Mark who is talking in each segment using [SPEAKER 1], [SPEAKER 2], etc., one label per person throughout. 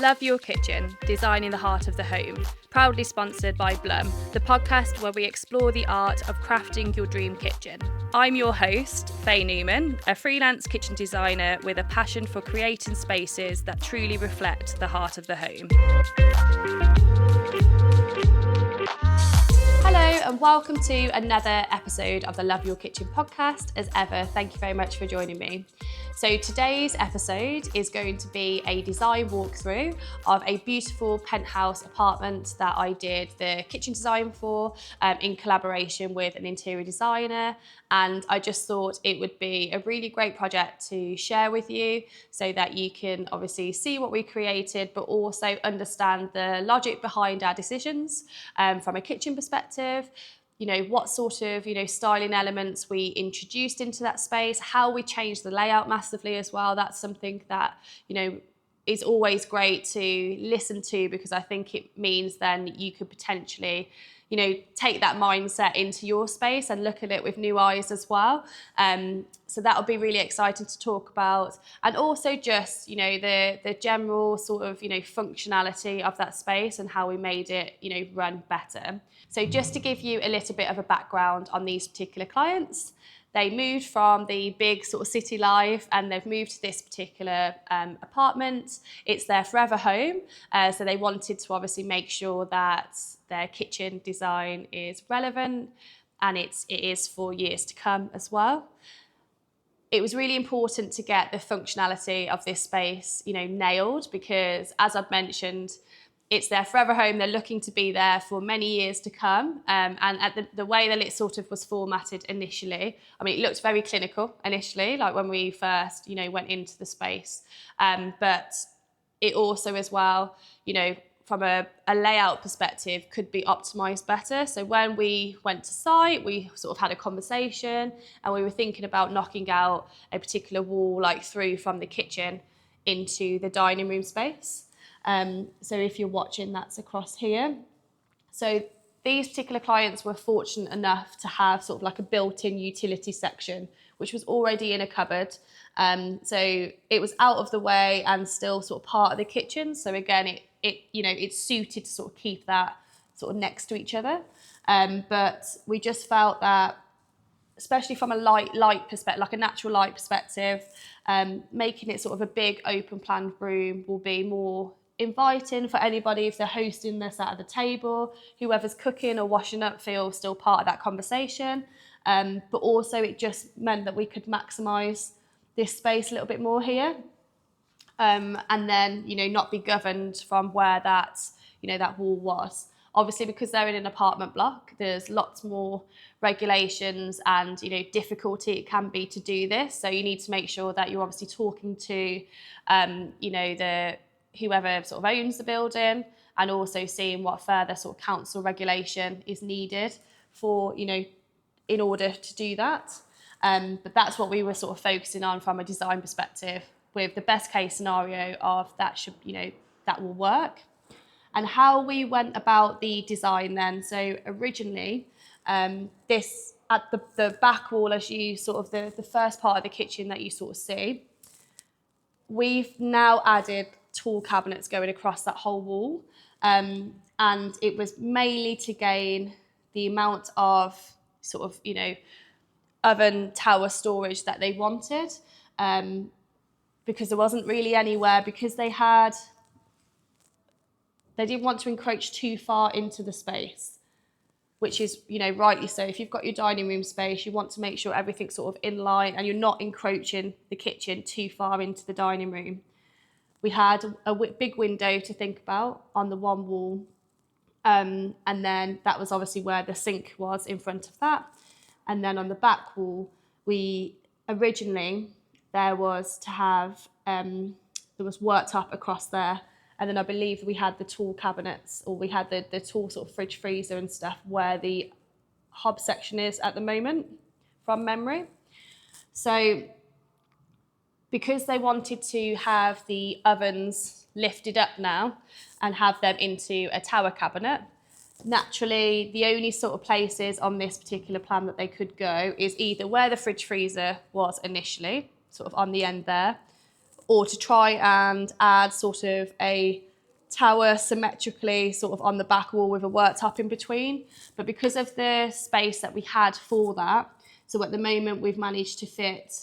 [SPEAKER 1] Love Your Kitchen, Design in the Heart of the Home, proudly sponsored by Blum, the podcast where we explore the art of crafting your dream kitchen. I'm your host, Faye Newman, a freelance kitchen designer with a passion for creating spaces that truly reflect the heart of the home. Hello and welcome to another episode of the Love Your Kitchen podcast. As ever, thank you very much for joining me. So today's episode is going to be a design walkthrough of a beautiful penthouse apartment that I did the kitchen design for in collaboration with an interior designer. And I just thought it would be a really great project to share with you so that you can obviously see what we created, but also understand the logic behind our decisions from a kitchen perspective. You know, what sort of, styling elements we introduced into that space, how we changed the layout massively as well. That's something that, is always great to listen to, because I think it means then you could potentially, take that mindset into your space and look at it with new eyes as well. So that'll be really exciting to talk about. And also just, the general sort of, functionality of that space and how we made it, run better. So just to give you a little bit of a background on these particular clients, they moved from the big sort of city life and they've moved to this particular apartment. It's their forever home. So they wanted to obviously make sure that their kitchen design is relevant and it is for years to come as well. It was really important to get the functionality of this space, nailed, because as I've mentioned, it's their forever home. They're looking to be there for many years to come. And at the way that it sort of was formatted initially, it looked very clinical initially, like when we first, went into the space. But it also as well, from a layout perspective, could be optimized better. So when we went to site, we sort of had a conversation and we were thinking about knocking out a particular wall, like through from the kitchen into the dining room space. So if you're watching, that's across here. So these particular clients were fortunate enough to have sort of like a built-in utility section, which was already in a cupboard. So it was out of the way and still sort of part of the kitchen. So again, it's suited to sort of keep that sort of next to each other. But we just felt that, especially from a light perspective, like a natural light perspective, making it sort of a big open plan room will be more inviting for anybody if they're hosting this at the table. Whoever's cooking or washing up feels still part of that conversation. But also it just meant that we could maximise this space a little bit more here. And then, not be governed from where that wall was. Obviously, because they're in an apartment block, there's lots more regulations and, difficulty it can be to do this. So you need to make sure that you're obviously talking to, whoever sort of owns the building, and also seeing what further sort of council regulation is needed for, in order to do that. But that's what we were sort of focusing on from a design perspective, with the best case scenario of that that will work. And how we went about the design then. So originally, this at the back wall, as you sort of the first part of the kitchen that you sort of see, we've now added tall cabinets going across that whole wall. And it was mainly to gain the amount of sort of, oven tower storage that they wanted, because there wasn't really anywhere, because they didn't want to encroach too far into the space, which is, rightly so. If you've got your dining room space, you want to make sure everything's sort of in line and you're not encroaching the kitchen too far into the dining room. We had a big window to think about on the one wall. And then that was obviously where the sink was, in front of that. And then on the back wall, there was worktop across there. And then I believe we had the tall cabinets, or we had the tall sort of fridge freezer and stuff where the hob section is at the moment, from memory. So because they wanted to have the ovens lifted up now and have them into a tower cabinet, naturally the only sort of places on this particular plan that they could go is either where the fridge freezer was initially, sort of on the end there, or to try and add sort of a tower symmetrically sort of on the back wall with a worktop in between. But because of the space that we had for that, so at the moment we've managed to fit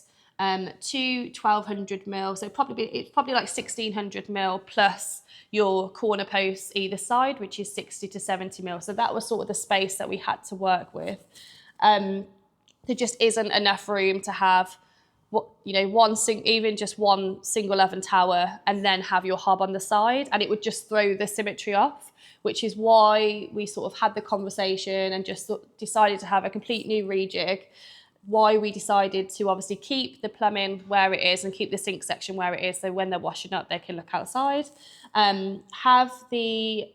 [SPEAKER 1] two 1200 mil, so it's probably like 1600 mil plus your corner posts either side, which is 60 to 70 mil. So that was sort of the space that we had to work with. There just isn't enough room to have even just one single oven tower and then have your hob on the side, and it would just throw the symmetry off, which is why we sort of had the conversation and just decided to have a complete new rejig. Why we decided to obviously keep the plumbing where it is and keep the sink section where it is, so when they're washing up they can look outside. Have the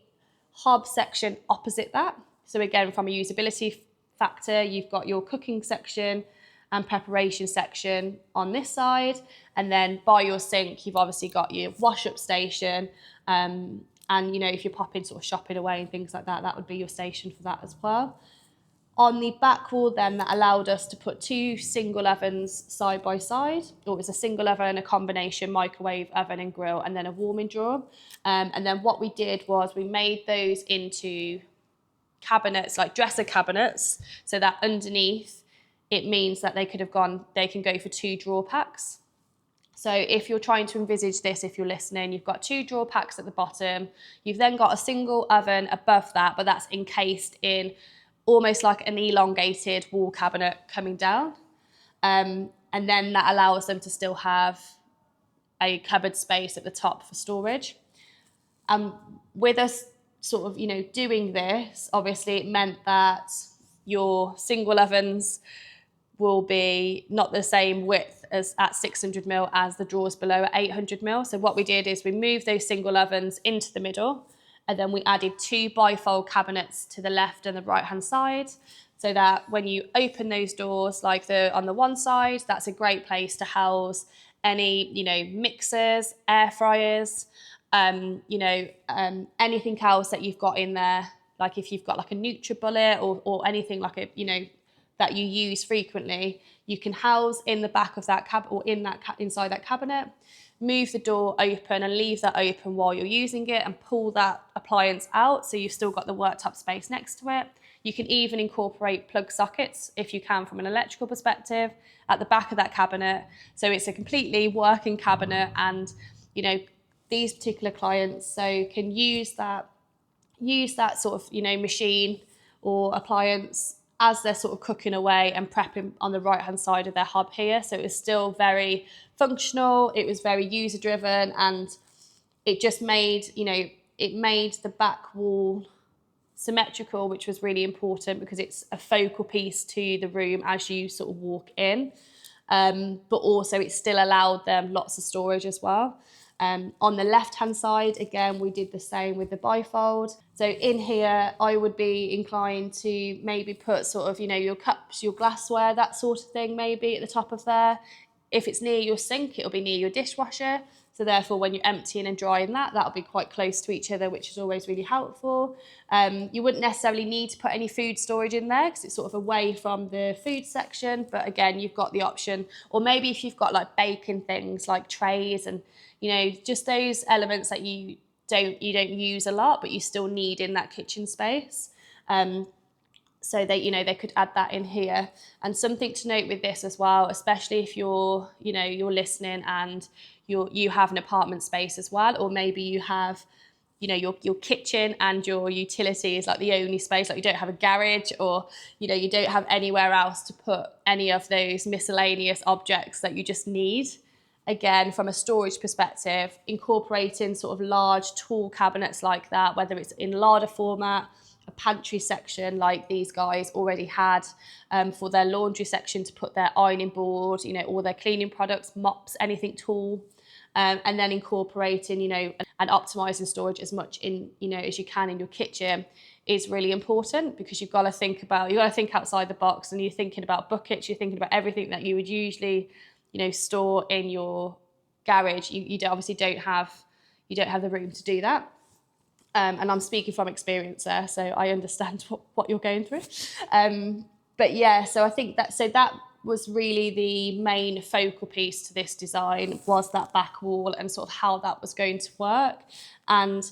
[SPEAKER 1] hob section opposite that, so again from a usability factor, you've got your cooking section and preparation section on this side, and then by your sink you've obviously got your wash up station, and if you're popping sort of shopping away and things like that, that would be your station for that as well. On the back wall then, that allowed us to put two single ovens side by side. It was a single oven, a combination microwave oven and grill, and then a warming drawer. And then what we did was we made those into cabinets, like dresser cabinets, so that underneath it means that they can go for two drawer packs. So if you're trying to envisage this, if you're listening, you've got two drawer packs at the bottom. You've then got a single oven above that, but that's encased in almost like an elongated wall cabinet coming down. And then that allows them to still have a cupboard space at the top for storage. With us sort of, doing this, obviously it meant that your single ovens will be not the same width as at 600 mil as the drawers below at 800 mil. So what we did is we moved those single ovens into the middle, and then we added two bifold cabinets to the left and the right hand side, so that when you open those doors, like on the one side, that's a great place to house any, mixers, air fryers, anything else that you've got in there. Like if you've got like a NutriBullet or anything like that you use frequently, you can house in the back of that cabinet or inside that cabinet. Move the door open and leave that open while you're using it, and pull that appliance out so you've still got the worktop space next to it. You can even incorporate plug sockets, if you can from an electrical perspective, at the back of that cabinet. So it's a completely working cabinet, and these particular clients can use that sort of machine or appliance as they're sort of cooking away and prepping on the right hand side of their hob here. So it was still very functional, it was very user driven, and it just made the back wall symmetrical, which was really important because it's a focal piece to the room as you sort of walk in. But also it still allowed them lots of storage as well. On the left hand side, again, we did the same with the bifold. So in here, I would be inclined to maybe put sort of, your cups, your glassware, that sort of thing, maybe at the top of there. If it's near your sink, it'll be near your dishwasher. So therefore, when you're emptying and drying that'll be quite close to each other, which is always really helpful. You wouldn't necessarily need to put any food storage in there because it's sort of away from the food section. But again, you've got the option, or maybe if you've got like baking things like trays and, just those elements that you don't use a lot, but you still need in that kitchen space. So they could add that in here. And something to note with this as well, especially if you're listening and you have an apartment space as well, or maybe you have, your kitchen and your utility is like the only space, like you don't have a garage, or, you don't have anywhere else to put any of those miscellaneous objects that you just need. Again, from a storage perspective, incorporating sort of large tall cabinets like that, whether it's in larder format, a pantry section like these guys already had for their laundry section to put their ironing board, all their cleaning products, mops, anything tall, and then incorporating, and optimizing storage as much as you can in your kitchen is really important, because you've got to think outside the box, and you're thinking about buckets, you're thinking about everything that you would usually store in your garage. You obviously don't have the room to do that. And I'm speaking from experience there, so I understand what you're going through. But yeah, so I think that was really the main focal piece to this design, was that back wall and sort of how that was going to work. And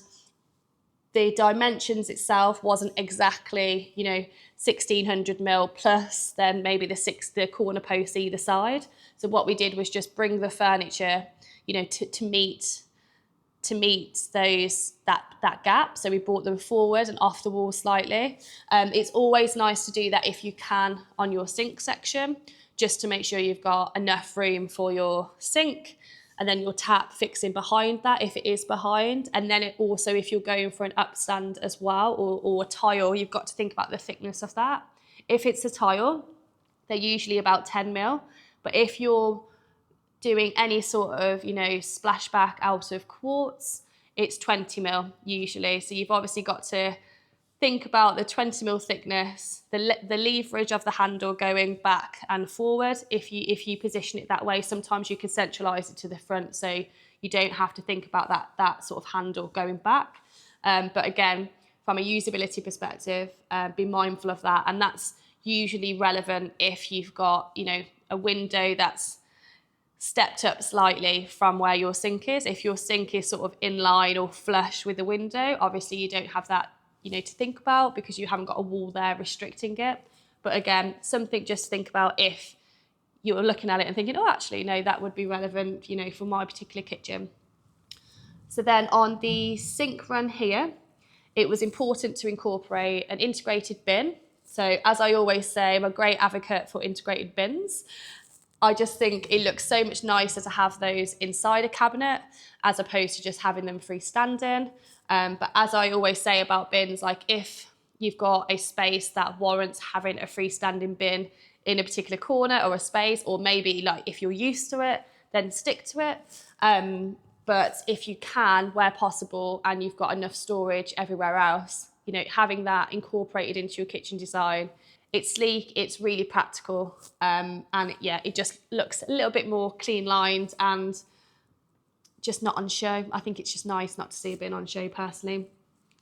[SPEAKER 1] the dimensions itself wasn't exactly, 1600 mil plus then maybe the corner posts either side. So what we did was just bring the furniture, to meet that gap. So we brought them forward and off the wall slightly. It's always nice to do that if you can on your sink section, just to make sure you've got enough room for your sink, and then your tap fixing behind that if it is behind. And then it also, if you're going for an upstand as well, or a tile, you've got to think about the thickness of that. If it's a tile, they're usually about 10 mil. But if you're doing any sort of, splashback out of quartz, it's 20 mil usually. So you've obviously got to think about the 20 mil thickness, the leverage of the handle going back and forward. If you position it that way, sometimes you can centralize it to the front, so you don't have to think about that sort of handle going back. But again, from a usability perspective, be mindful of that. And that's usually relevant if you've got, a window that's stepped up slightly from where your sink is. If your sink is sort of in line or flush with the window, obviously you don't have that, to think about, because you haven't got a wall there restricting it. But again, something just to think about if you're looking at it and thinking, oh, actually, no, that would be relevant, for my particular kitchen. So then on the sink run here, it was important to incorporate an integrated bin. So as I always say, I'm a great advocate for integrated bins. I just think it looks so much nicer to have those inside a cabinet as opposed to just having them freestanding. But as I always say about bins, like if you've got a space that warrants having a freestanding bin in a particular corner or a space, or maybe like if you're used to it, then stick to it. But if you can, where possible, and you've got enough storage everywhere else, having that incorporated into your kitchen design, it's sleek, it's really practical, and it just looks a little bit more clean lined and just not on show. I think it's just nice not to see a bin on show personally.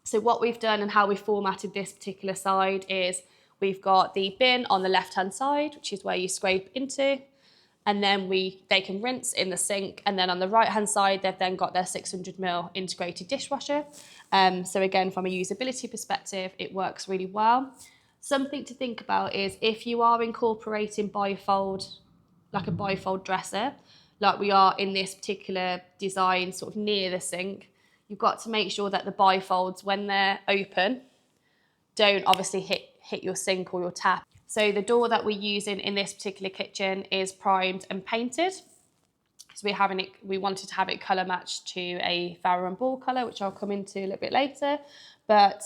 [SPEAKER 1] So what we've done and how we formatted this particular side is we've got the bin on the left hand side, which is where you scrape into, and then they can rinse in the sink. And then on the right hand side, they've then got their 600 ml integrated dishwasher. So again, from a usability perspective, it works really well. Something to think about is if you are incorporating bifold, like a bifold dresser, like we are in this particular design sort of near the sink, you've got to make sure that the bifolds, when they're open, don't obviously hit your sink or your tap. So the door that we're using in this particular kitchen is primed and painted. So we wanted to have it colour matched to a Farrow and Ball colour, which I'll come into a little bit later. But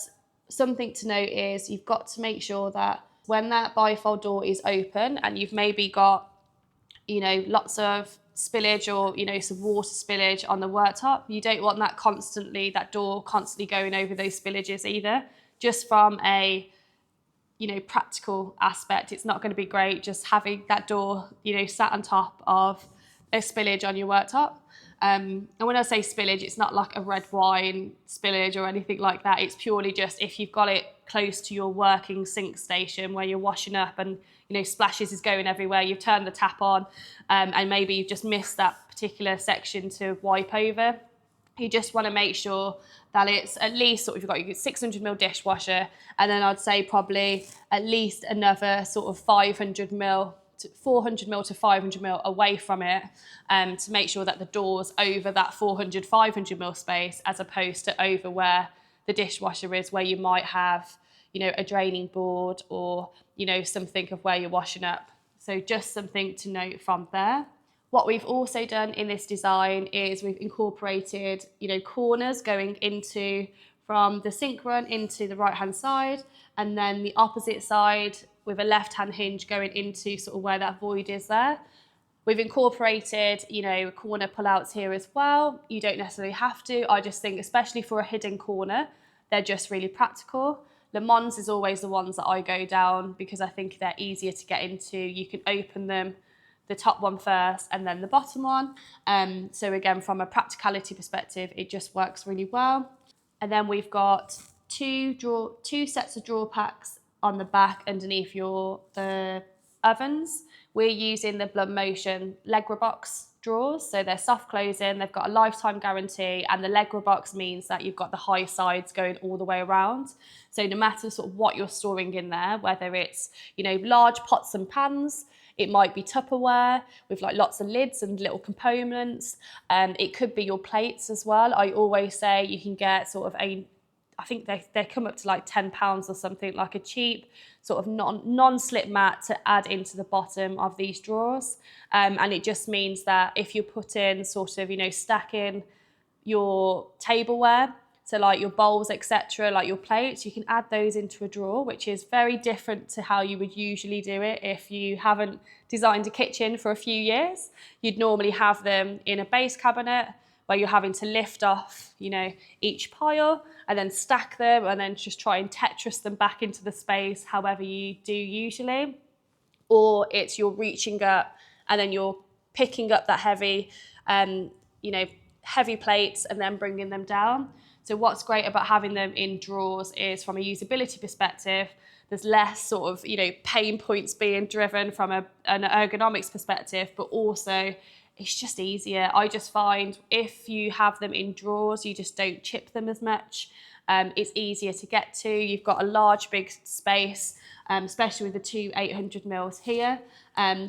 [SPEAKER 1] something to note is you've got to make sure that when that bifold door is open and you've maybe got, lots of spillage or, some water spillage on the worktop, you don't want that door constantly going over those spillages either. Just from a, practical aspect, it's not going to be great just having that door, sat on top of a spillage on your worktop. And when I say spillage, it's not like a red wine spillage or anything like that. It's purely just if you've got it close to your working sink station where you're washing up and, splashes is going everywhere, you've turned the tap on, and maybe you've just missed that particular section to wipe over. You just want to make sure that it's at least sort of, you've got your 600 ml dishwasher, and then I'd say probably at least another sort of 400 ml to 500 ml away from it, to make sure that the door's over that 500 ml space, as opposed to over where the dishwasher is, where you might have, a draining board or, something of where you're washing up. So just something to note from there. What we've also done in this design is we've incorporated, corners going into from the sink run into the right hand side, and then the opposite side with a left hand hinge going into sort of where that void is there. We've incorporated, corner pullouts here as well. You don't necessarily have to. I just think, especially for a hidden corner, they're just really practical. Le Mans is always the ones that I go down because I think they're easier to get into. You can open them, the top one first and then the bottom one. So again, from a practicality perspective, it just works really well. And then we've got two sets of drawer packs on the back underneath the ovens. We're using the Blood Motion Legra box drawers. So they're soft closing, they've got a lifetime guarantee, and the Legro box means that you've got the high sides going all the way around. So no matter sort of what you're storing in there, whether it's, you know, large pots and pans, it might be Tupperware with like lots of lids and little components. It could be your plates as well. I always say you can get sort of I think they come up to like £10 or something, like a cheap sort of non-slip mat to add into the bottom of these drawers. And it just means that if you put in sort of, you know, stacking your tableware, so like your bowls, etc., like your plates, you can add those into a drawer, which is very different to how you would usually do it if you haven't designed a kitchen for a few years. You'd normally have them in a base cabinet where you're having to lift off, you know, each pile and then stack them and then just try and Tetris them back into the space however you do usually. Or it's you're reaching up and then you're picking up that heavy, you know, heavy plates and then bringing them down. So what's great about having them in drawers is, from a usability perspective, there's less sort of, you know, pain points being driven from an ergonomics perspective, but also it's just easier. I just find if you have them in drawers, you just don't chip them as much. It's easier to get to. You've got a large, big space, especially with the two 800ml here.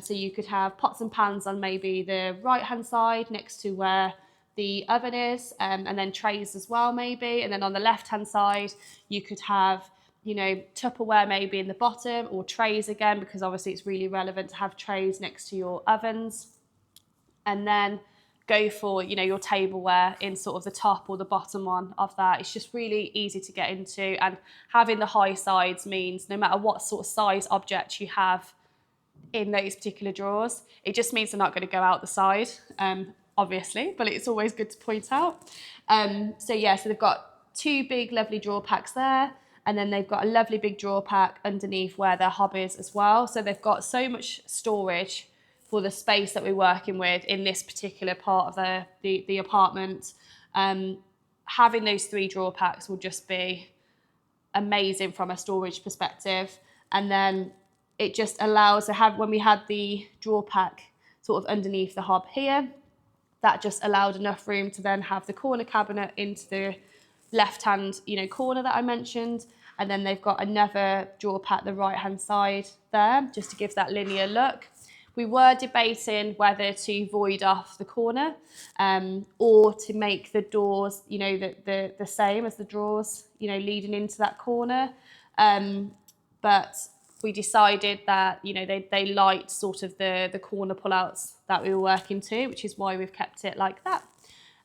[SPEAKER 1] So you could have pots and pans on maybe the right-hand side next to where the oven is, and then trays as well maybe. And then on the left-hand side, you could have, you know, Tupperware maybe in the bottom, or trays again, because obviously it's really relevant to have trays next to your ovens. And then go for, you know, your tableware in sort of the top or the bottom one of that. It's just really easy to get into, and having the high sides means no matter what sort of size object you have in those particular drawers, it just means they're not going to go out the side, obviously, but it's always good to point out. So they've got two big lovely drawer packs there, and then they've got a lovely big drawer pack underneath where their hob is as well. So they've got so much storage for the space that we're working with in this particular part of the apartment. Having those three drawer packs will just be amazing from a storage perspective. And then it just allows to have, when we had the drawer pack sort of underneath the hob here, that just allowed enough room to then have the corner cabinet into the left-hand, you know, corner that I mentioned. And then they've got another drawer pack the right-hand side there, just to give that linear look. We were debating whether to void off the corner, or to make the doors, you know, the same as the drawers, you know, leading into that corner. But we decided that, you know, they liked sort of the corner pullouts that we were working to, which is why we've kept it like that.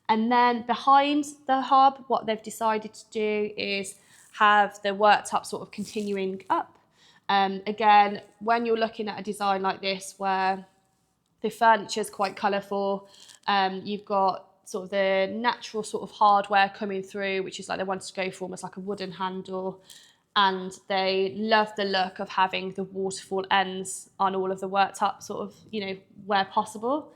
[SPEAKER 1] And then behind the hob, what they've decided to do is have the worktop sort of continuing up. Again, when you're looking at a design like this where the furniture is quite colourful, you've got sort of the natural sort of hardware coming through, which is like they wanted to go for almost like a wooden handle, and they love the look of having the waterfall ends on all of the worktop sort of, you know, where possible.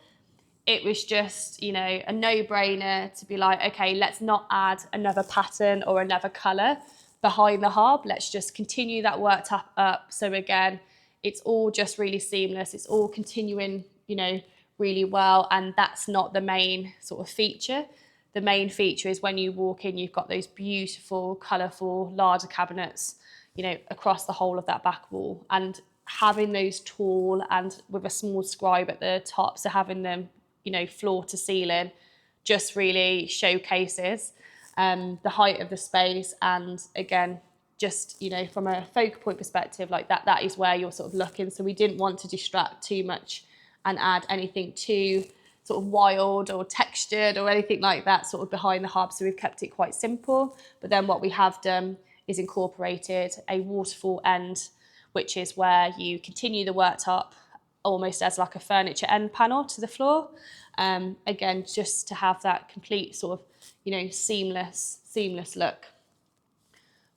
[SPEAKER 1] It was just, you know, a no-brainer to be like, okay, let's not add another pattern or another colour behind the hob. Let's just continue that worktop up. So again, it's all just really seamless. It's all continuing, you know, really well. And that's not the main sort of feature. The main feature is when you walk in, you've got those beautiful, colourful larder cabinets, you know, across the whole of that back wall. And having those tall and with a small scribe at the top, so having them, you know, floor to ceiling, just really showcases the height of the space. And again, just, you know, from a focal point perspective, like that is where you're sort of looking. So we didn't want to distract too much and add anything too sort of wild or textured or anything like that sort of behind the hob. So we've kept it quite simple. But then what we have done is incorporated a waterfall end, which is where you continue the worktop almost as like a furniture end panel to the floor. Again, just to have that complete sort of, you know, seamless look.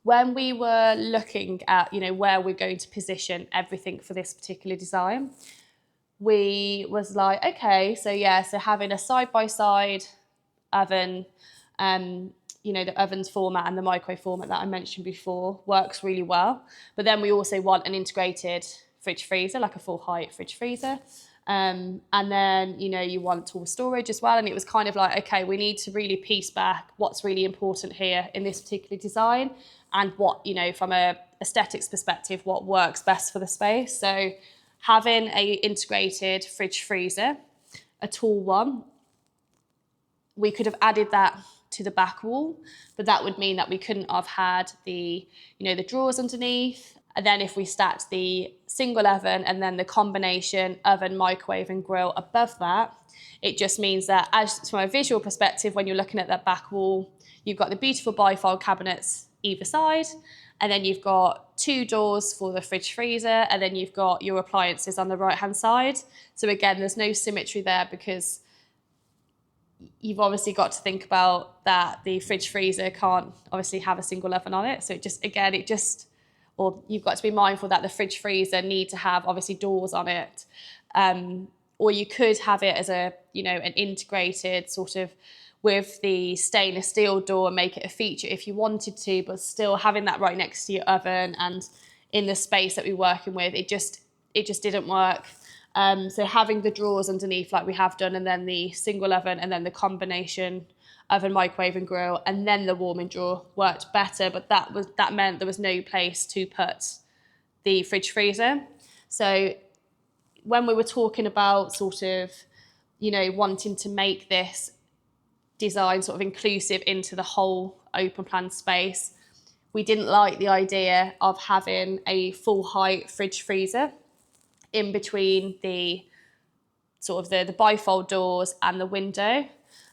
[SPEAKER 1] When we were looking at, you know, where we're going to position everything for this particular design, we was like, okay, so having a side-by-side oven, you know, the oven's format and the microwave format that I mentioned before works really well. But then we also want an integrated fridge freezer, like a full height fridge freezer. And then, you want tall storage as well. And it was kind of like, okay, we need to really piece back what's really important here in this particular design, and what, from a aesthetics perspective, what works best for the space. So having a integrated fridge freezer, a tall one, we could have added that to the back wall, but that would mean that we couldn't have had the drawers underneath. And then if we stacked the single oven and then the combination oven, microwave and grill above that, it just means that, as from a visual perspective, when you're looking at that back wall, you've got the beautiful bifold cabinets either side, and then you've got 2 doors for the fridge freezer, and then you've got your appliances on the right hand side. So again, there's no symmetry there, because you've obviously got to think about that the fridge freezer can't obviously have a single oven on it. So or you've got to be mindful that the fridge freezer need to have obviously doors on it. Or you could have it as an integrated sort of with the stainless steel door and make it a feature if you wanted to, but still having that right next to your oven and in the space that we're working with, it just didn't work. So having the drawers underneath like we have done, and then the single oven, and then the combination oven, microwave and grill, and then the warming drawer worked better, but that meant there was no place to put the fridge freezer. So when we were talking about sort of, wanting to make this design sort of inclusive into the whole open plan space, we didn't like the idea of having a full height fridge freezer in between the sort of the bifold doors and the window.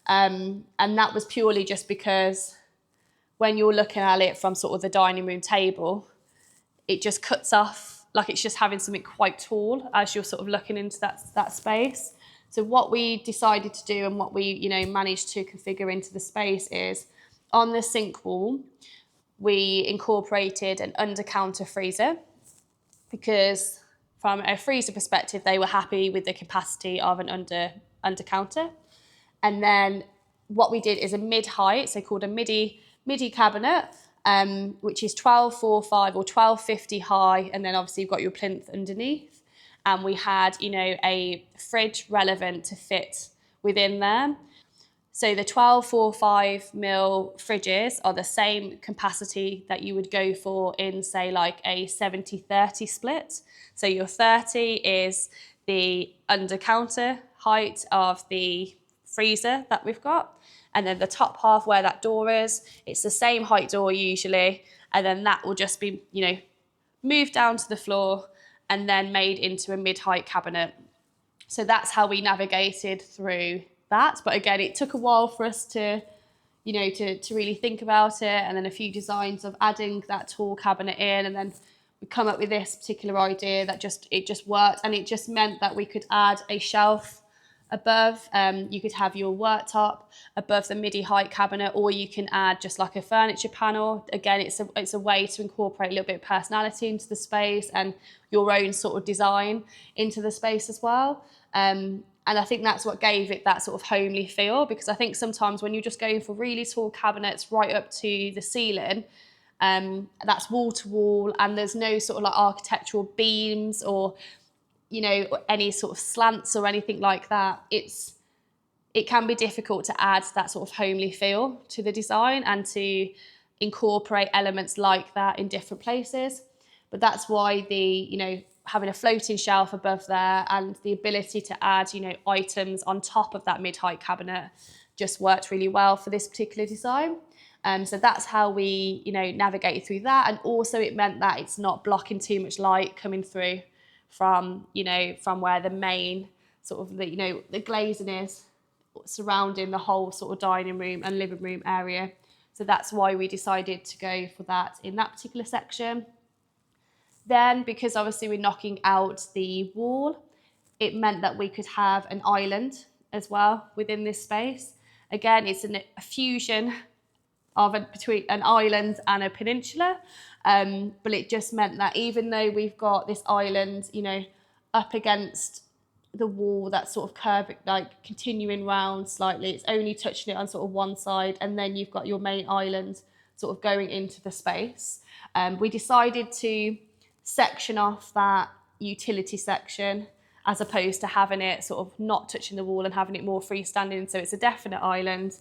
[SPEAKER 1] And that was purely just because when you're looking at it from sort of the dining room table, it just cuts off, like it's just having something quite tall as you're sort of looking into that space. So what we decided to do, and what we, managed to configure into the space, is on the sink wall, we incorporated an under counter freezer, because from a freezer perspective, they were happy with the capacity of an under counter. And then what we did is a mid height, so called a midi cabinet, which is 1245 or 1250 high, and then obviously you've got your plinth underneath. And we had, a fridge relevant to fit within there. So the 1245mm fridges are the same capacity that you would go for in, say, like a 70-30 split. So your 30 is the under counter height of the freezer that we've got. And then the top half where that door is, it's the same height door usually. And then that will just be, moved down to the floor and then made into a mid-height cabinet. So that's how we navigated through that. But again, it took a while for us to really think about it, and then a few designs of adding that tall cabinet in, and then we come up with this particular idea that it just worked, and it just meant that we could add a shelf above. You could have your worktop above the midi height cabinet, or you can add just like a furniture panel. Again, it's a way to incorporate a little bit of personality into the space and your own sort of design into the space as well. And I think that's what gave it that sort of homely feel, because I think sometimes when you're just going for really tall cabinets right up to the ceiling, that's wall to wall, and there's no sort of like architectural beams or any sort of slants or anything like that. It can be difficult to add that sort of homely feel to the design and to incorporate elements like that in different places. But that's why having a floating shelf above there and the ability to add, items on top of that mid-height cabinet just worked really well for this particular design. So that's how we, navigated through that. And also it meant that it's not blocking too much light coming through from where the main sort of the glazing is surrounding the whole sort of dining room and living room area. So that's why we decided to go for that in that particular section. Then, because obviously we're knocking out the wall, it meant that we could have an island as well within this space. Again, it's a fusion of between an island and a peninsula, but it just meant that even though we've got this island, up against the wall that's sort of curving, like continuing round slightly, it's only touching it on sort of one side, and then you've got your main island sort of going into the space. We decided to section off that utility section as opposed to having it sort of not touching the wall and having it more freestanding. So it's a definite island,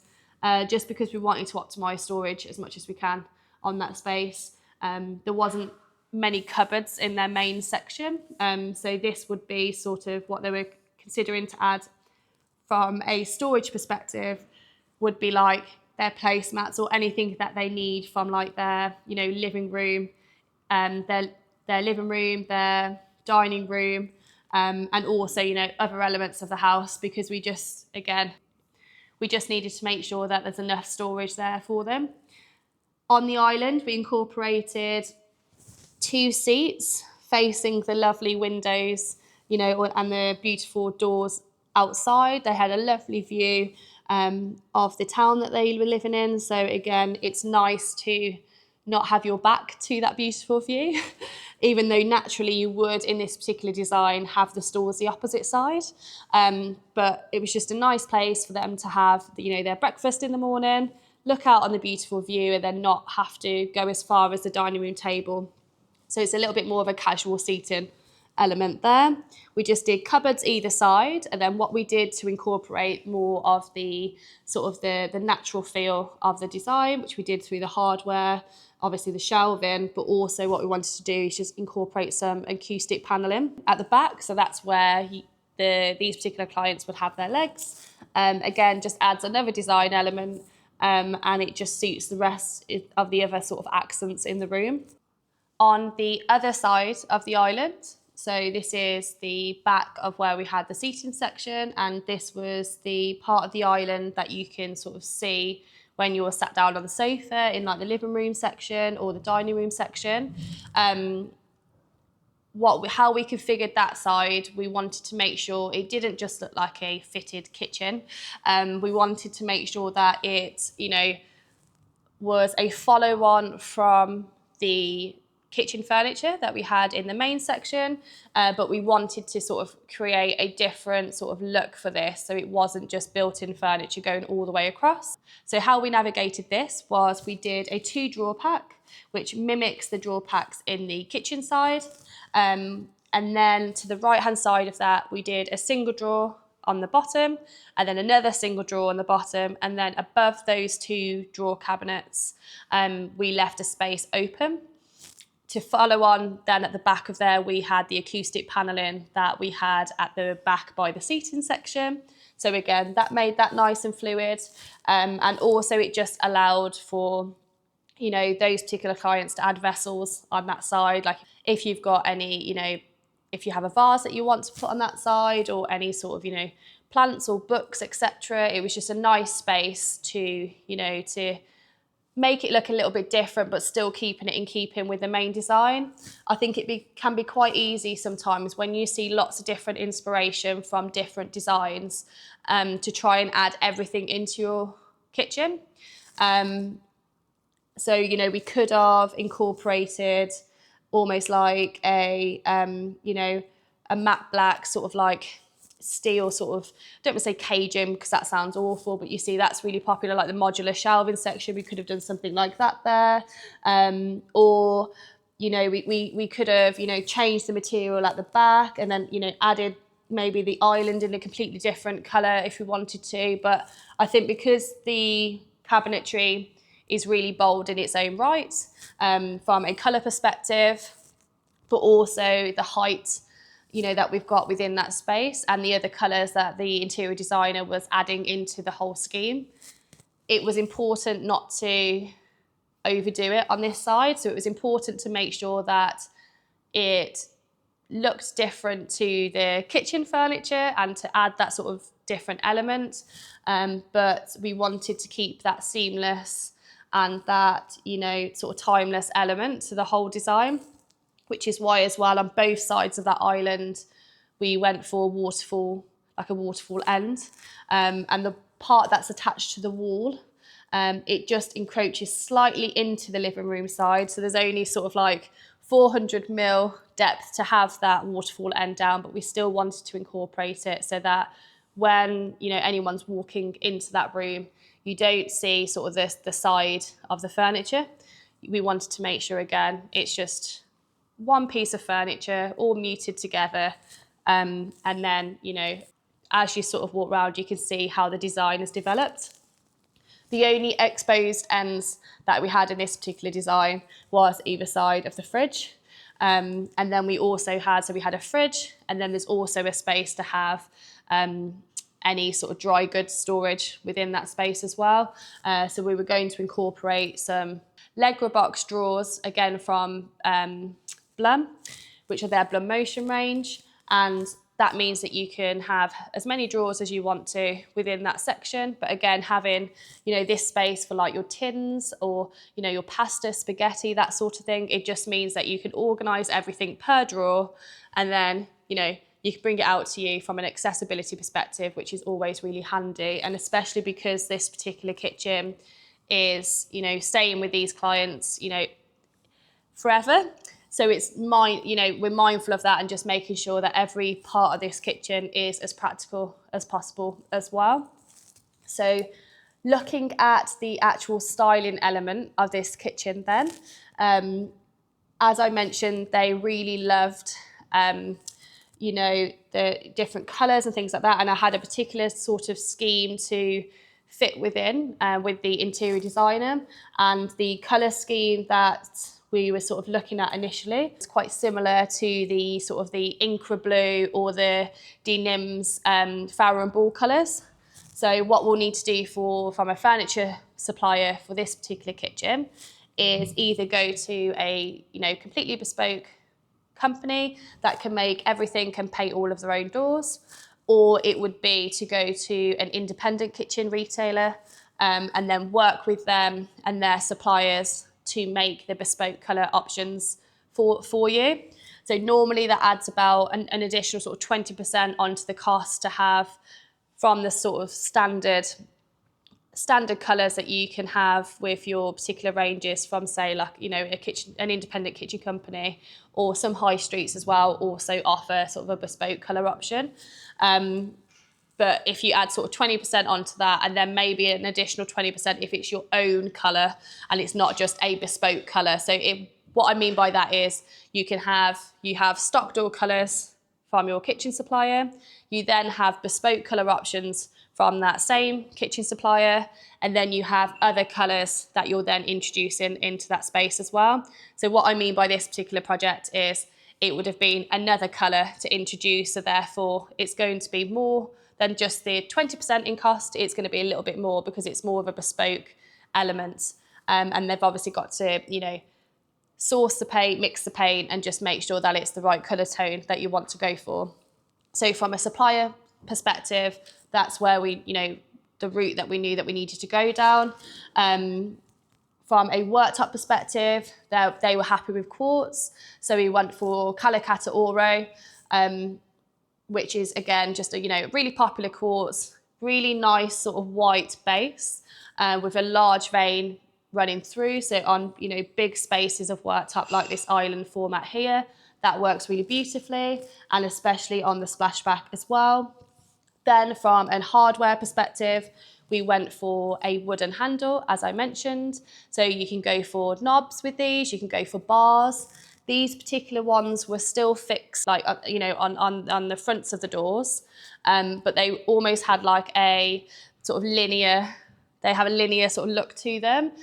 [SPEAKER 1] just because we wanted to optimise storage as much as we can on that space. There wasn't many cupboards in their main section, so this would be sort of what they were considering to add from a storage perspective, would be like their placemats or anything that they need from like their, you know, living room, their living room, their dining room, and also, you know, other elements of the house, because we just needed to make sure that there's enough storage there for them. On the island, we incorporated 2 seats facing the lovely windows, you know, and the beautiful doors outside. They had a lovely view of the town that they were living in. So again, it's nice to not have your back to that beautiful view, even though naturally you would in this particular design have the stores the opposite side. But it was just a nice place for them to have, you know, their breakfast in the morning, look out on the beautiful view, and then not have to go as far as the dining room table. So it's a little bit more of a casual seating element there. We just did cupboards either side, and then what we did to incorporate more of the sort of the natural feel of the design, which we did through the hardware, obviously the shelving, but also what we wanted to do is just incorporate some acoustic paneling at the back. So that's where these particular clients would have their legs. Again, just adds another design element, and it just suits the rest of the other sort of accents in the room. On the other side of the island, so this is the back of where we had the seating section, and this was the part of the island that you can sort of see when you're sat down on the sofa in like the living room section or the dining room section. How we configured that side, we wanted to make sure it didn't just look like a fitted kitchen. We wanted to make sure that it, you know, was a follow-on from the kitchen furniture that we had in the main section, but we wanted to sort of create a different sort of look for this, so it wasn't just built-in furniture going all the way across. So how we navigated this was we did a 2-drawer pack, which mimics the drawer packs in the kitchen side, and then to the right-hand side of that, we did a single drawer on the bottom, and then another single drawer on the bottom, and then above those 2 drawer cabinets, we left a space open. To follow on, then at the back of there, we had the acoustic paneling that we had at the back by the seating section. So again, that made that nice and fluid. And also it just allowed for, you know, those particular clients to add vessels on that side. Like if you've got any, you know, if you have a vase that you want to put on that side, or any sort of, you know, plants or books, etc. It was just a nice space to, you know, to make it look a little bit different, but still keeping it in keeping with the main design. I think it can be quite easy sometimes when you see lots of different inspiration from different designs, to try and add everything into your kitchen. So, you know, we could have incorporated almost like a, you know, a matte black sort of like steel sort of, I don't want to say Cajun because that sounds awful, but you see that's really popular, like the modular shelving section. We could have done something like that there. Or, you know, we could have, you know, changed the material at the back and then, you know, added maybe the island in a completely different colour if we wanted to. But I think because the cabinetry is really bold in its own right, from a colour perspective, but also the height, you know, that we've got within that space and the other colours that the interior designer was adding into the whole scheme. It was important not to overdo it on this side. So it was important to make sure that it looked different to the kitchen furniture and to add that sort of different element. But we wanted to keep that seamless and that, you know, sort of timeless element to the whole design, which is why as well on both sides of that island, we went for a waterfall, like a waterfall end. And the part that's attached to the wall, it just encroaches slightly into the living room side. So there's only sort of like 400 mil depth to have that waterfall end down, but we still wanted to incorporate it so that when, you know, anyone's walking into that room, you don't see sort of the side of the furniture. We wanted to make sure, again, it's just one piece of furniture all muted together, And then, as you sort of walk around, you can see how the design is developed. The only exposed ends that we had in this particular design was either side of the fridge. And then we also had, so we had a fridge, and then there's also a space to have any sort of dry goods storage within that space as well. So we were going to incorporate some Legra box drawers, again from Blum, which are their Blum Motion range. And that means that you can have as many drawers as you want to within that section. But again, having, this space for like your tins or, your pasta, spaghetti, that sort of thing, it just means that you can organise everything per drawer, and then, you can bring it out to you from an accessibility perspective, which is always really handy. And especially because this particular kitchen is, staying with these clients, forever. So we're mindful of that and just making sure that every part of this kitchen is as practical as possible as well. So looking at the actual styling element of this kitchen then, as I mentioned, they really loved, the different colours and things like that. And I had a particular sort of scheme to fit within with the interior designer, and the colour scheme that we were sort of looking at initially. It's quite similar to the sort of the Incra Blue or the Denim's Farrow and Ball colours. So what we'll need to do from a furniture supplier for this particular kitchen is either go to a completely bespoke company that can make everything and paint all of their own doors, or it would be to go to an independent kitchen retailer and then work with them and their suppliers to make the bespoke colour options for you. So normally that adds about an additional sort of 20% onto the cost to have from the sort of standard colours that you can have with your particular ranges from, say, like, an independent kitchen company, or some high streets as well also offer sort of a bespoke colour option. But if you add sort of 20% onto that, and then maybe an additional 20% if it's your own colour and it's not just a bespoke colour. So what I mean by that is you have stock door colours from your kitchen supplier. You then have bespoke colour options from that same kitchen supplier, and then you have other colours that you're then introducing into that space as well. So what I mean by this particular project is it would have been another colour to introduce, so therefore it's going to be more than just the 20% in cost. It's going to be a little bit more because it's more of a bespoke element. And they've obviously got to, source the paint, mix the paint, and just make sure that it's the right colour tone that you want to go for. So from a supplier perspective, that's where we, the route that we knew that we needed to go down. From a worktop perspective, they were happy with quartz. So we went for Calicata Oro, which is, again, just a really popular quartz, really nice sort of white base with a large vein running through. So on big spaces of worktop like this island format here, that works really beautifully, and especially on the splashback as well. Then from a hardware perspective, we went for a wooden handle, as I mentioned. So you can go for knobs with these, you can go for bars. These particular ones were still fixed, like, on the fronts of the doors, but they almost had like a sort of linear, they have a linear sort of look to them.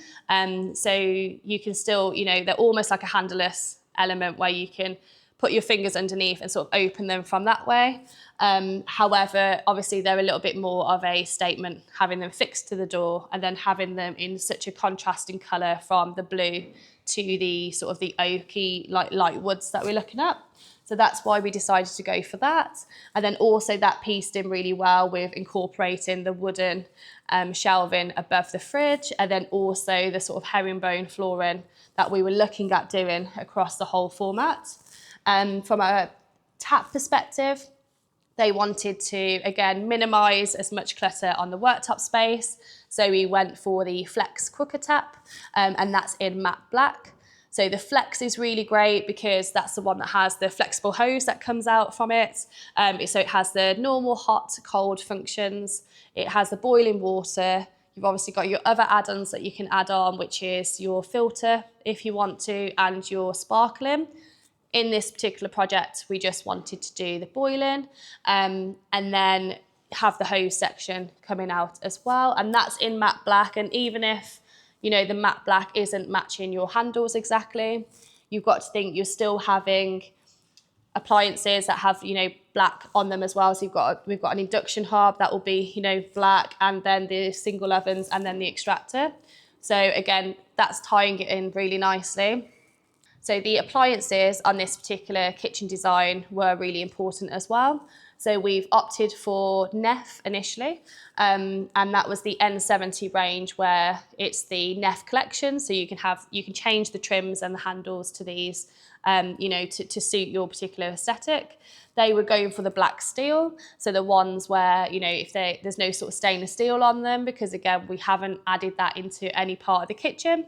[SPEAKER 1] So you can still, they're almost like a handleless element where you can put your fingers underneath and sort of open them from that way. However, obviously they're a little bit more of a statement, having them fixed to the door and then having them in such a contrasting colour from the blue to the sort of the oaky, light woods that we're looking at. So that's why we decided to go for that. And then also that pieced in really well with incorporating the wooden shelving above the fridge, and then also the sort of herringbone flooring that we were looking at doing across the whole format. From a tap perspective, they wanted to, again, minimise as much clutter on the worktop space. So we went for the Flex Cooker Tap, and that's in matte black. So the Flex is really great because that's the one that has the flexible hose that comes out from it. So it has the normal hot, cold functions. It has the boiling water. You've obviously got your other add-ons that you can add on, which is your filter if you want to, and your sparkling. In this particular project, we just wanted to do the boiling and then have the hose section coming out as well. And that's in matte black. And even if, you know, the matte black isn't matching your handles exactly, you've got to think you're still having appliances that have, you know, black on them as well. So we've got an induction hob that will be, you know, black, and then the single ovens and then the extractor. So again, that's tying it in really nicely. So the appliances on this particular kitchen design were really important as well. So we've opted for Neff initially, and that was the N70 range, where it's the Neff collection. So you can change the trims and the handles to these, you know, to suit your particular aesthetic. They were going for the black steel, so the ones where, you know, if there's no sort of stainless steel on them, because again, we haven't added that into any part of the kitchen.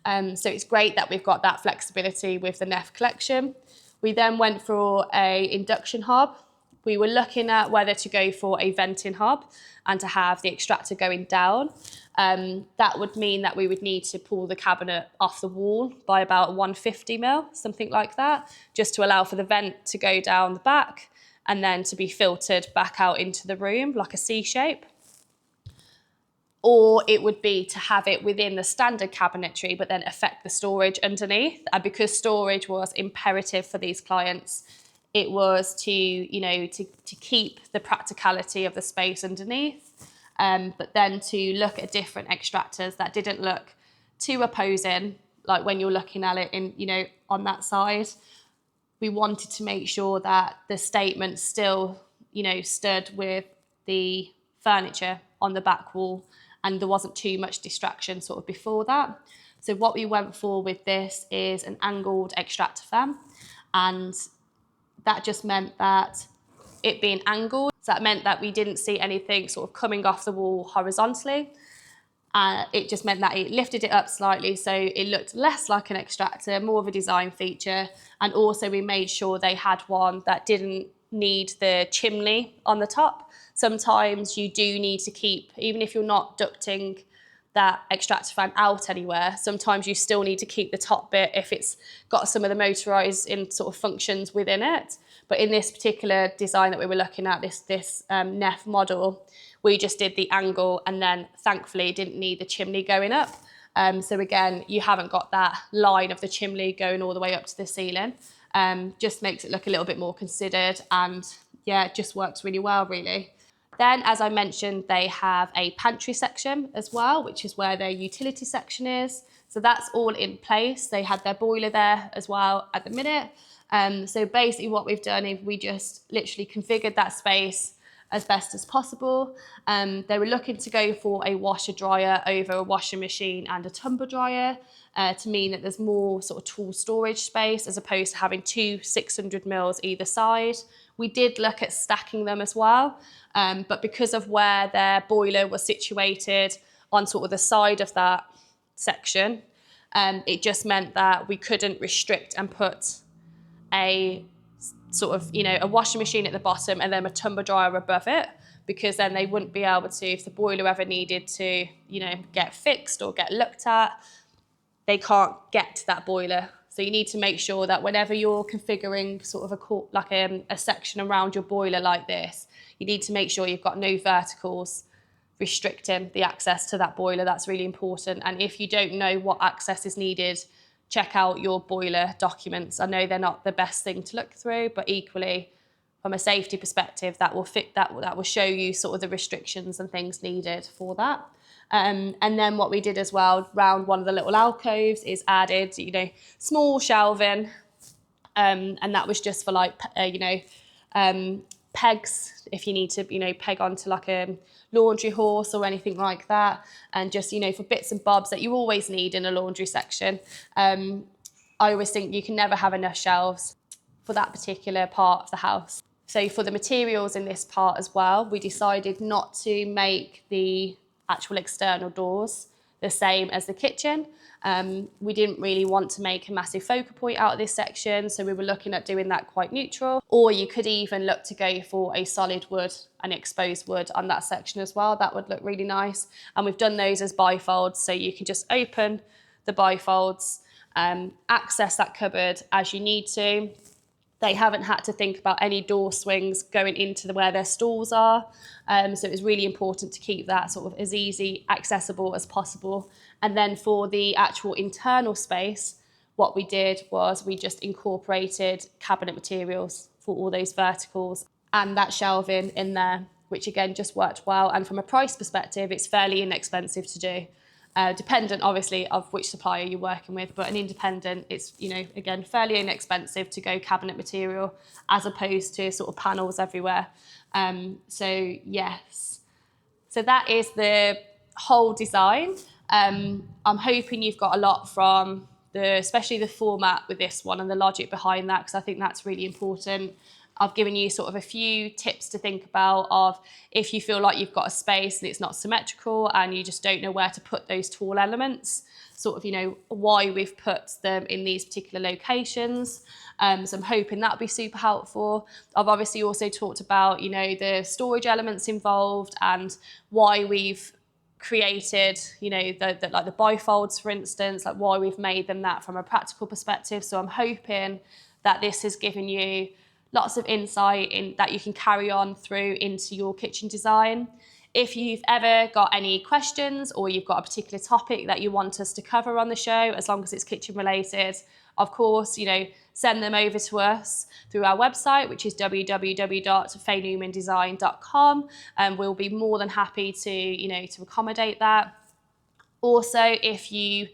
[SPEAKER 1] So it's great that we've got that flexibility with the Neff collection. We then went for a induction hob. We were looking at whether to go for a venting hob and to have the extractor going down. That would mean that we would need to pull the cabinet off the wall by about 150 mil, something like that, just to allow for the vent to go down the back and then to be filtered back out into the room like a C shape. Or it would be to have it within the standard cabinetry, but then affect the storage underneath. And because storage was imperative for these clients, it was to, you know, to keep the practicality of the space underneath, but then to look at different extractors that didn't look too opposing, like when you're looking at it in, you know, on that side. We wanted to make sure that the statement still, you know, stood with the furniture on the back wall, and there wasn't too much distraction sort of before that. So what we went for with this is an angled extractor fan, and that just meant that it being angled, so that meant that we didn't see anything sort of coming off the wall horizontally. It just meant that it lifted it up slightly, so it looked less like an extractor, more of a design feature. And also we made sure they had one that didn't need the chimney on the top. Sometimes you do need to keep, even if you're not ducting that extractor fan out anywhere, sometimes you still need to keep the top bit if it's got some of the motorised in sort of functions within it. But in this particular design that we were looking at, this Neff model, we just did the angle, and then thankfully didn't need the chimney going up. So again, you haven't got that line of the chimney going all the way up to the ceiling. Just makes it look a little bit more considered, and yeah, it just works really well, really. Then, as I mentioned, they have a pantry section as well, which is where their utility section is. So that's all in place. They had their boiler there as well at the minute. So basically what we've done is we just literally configured that space as best as possible. They were looking to go for a washer dryer over a washing machine and a tumble dryer, to mean that there's more sort of tool storage space as opposed to having two 600 mils either side. We did look at stacking them as well, but because of where their boiler was situated on sort of the side of that section, it just meant that we couldn't restrict and put a sort of, you know, a washing machine at the bottom and then a tumble dryer above it, because then they wouldn't be able to, if the boiler ever needed to, you know, get fixed or get looked at, they can't get to that boiler. So you need to make sure that whenever you're configuring sort of a section around your boiler like this, you need to make sure you've got no verticals restricting the access to that boiler. That's really important. And if you don't know what access is needed, check out your boiler documents. I know they're not the best thing to look through, but equally from a safety perspective, that will show you sort of the restrictions and things needed for that. And then what we did as well, round one of the little alcoves, is added, you know, small shelving, and that was just for like, pegs, if you need to, you know, peg onto like a laundry horse or anything like that, and just, you know, for bits and bobs that you always need in a laundry section. I always think you can never have enough shelves for that particular part of the house. So for the materials in this part as well, we decided not to make the actual external doors the same as the kitchen. We didn't really want to make a massive focal point out of this section, so we were looking at doing that quite neutral. Or you could even look to go for a solid wood and exposed wood on that section as well. That would look really nice. And we've done those as bifolds, so you can just open the bifolds, access that cupboard as you need to. They haven't had to think about any door swings going into where their stalls are. So it was really important to keep that sort of as easy, accessible as possible. And then for the actual internal space, what we did was we just incorporated cabinet materials for all those verticals and that shelving in there, which again just worked well. And from a price perspective, it's fairly inexpensive to do. Dependent obviously of which supplier you're working with, but an independent, it's, you know, again, fairly inexpensive to go cabinet material as opposed to sort of panels everywhere. So yes, so that is the whole design. I'm hoping you've got a lot from especially the format with this one and the logic behind that, because I think that's really important. I've given you sort of a few tips to think about of if you feel like you've got a space and it's not symmetrical and you just don't know where to put those tall elements, sort of, you know, why we've put them in these particular locations. So I'm hoping that'll be super helpful. I've obviously also talked about, you know, the storage elements involved and why we've created, you know, the like the bifolds, for instance, like why we've made them that from a practical perspective. So I'm hoping that this has given you lots of insight in that you can carry on through into your kitchen design. If you've ever got any questions or you've got a particular topic that you want us to cover on the show, as long as it's kitchen related, of course, you know, send them over to us through our website, which is www.fayenewmandesign.com, and we'll be more than happy to, you know, to accommodate that. Also, if you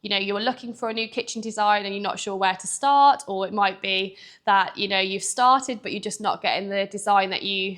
[SPEAKER 1] know, you're looking for a new kitchen design and you're not sure where to start, or it might be that, you know, you've started but you're just not getting the design that you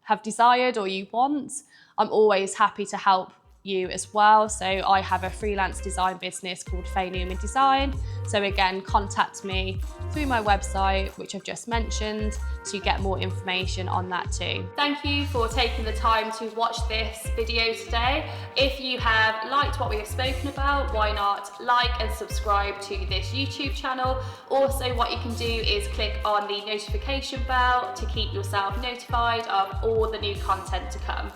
[SPEAKER 1] have desired or you want, I'm always happy to help you as well. So I have a freelance design business called Faye Newman Design. So again, contact me through my website, which I've just mentioned, to get more information on that too. Thank you for taking the time to watch this video today. If you have liked what we have spoken about, why not like and subscribe to this YouTube channel. Also, what you can do is click on the notification bell to keep yourself notified of all the new content to come.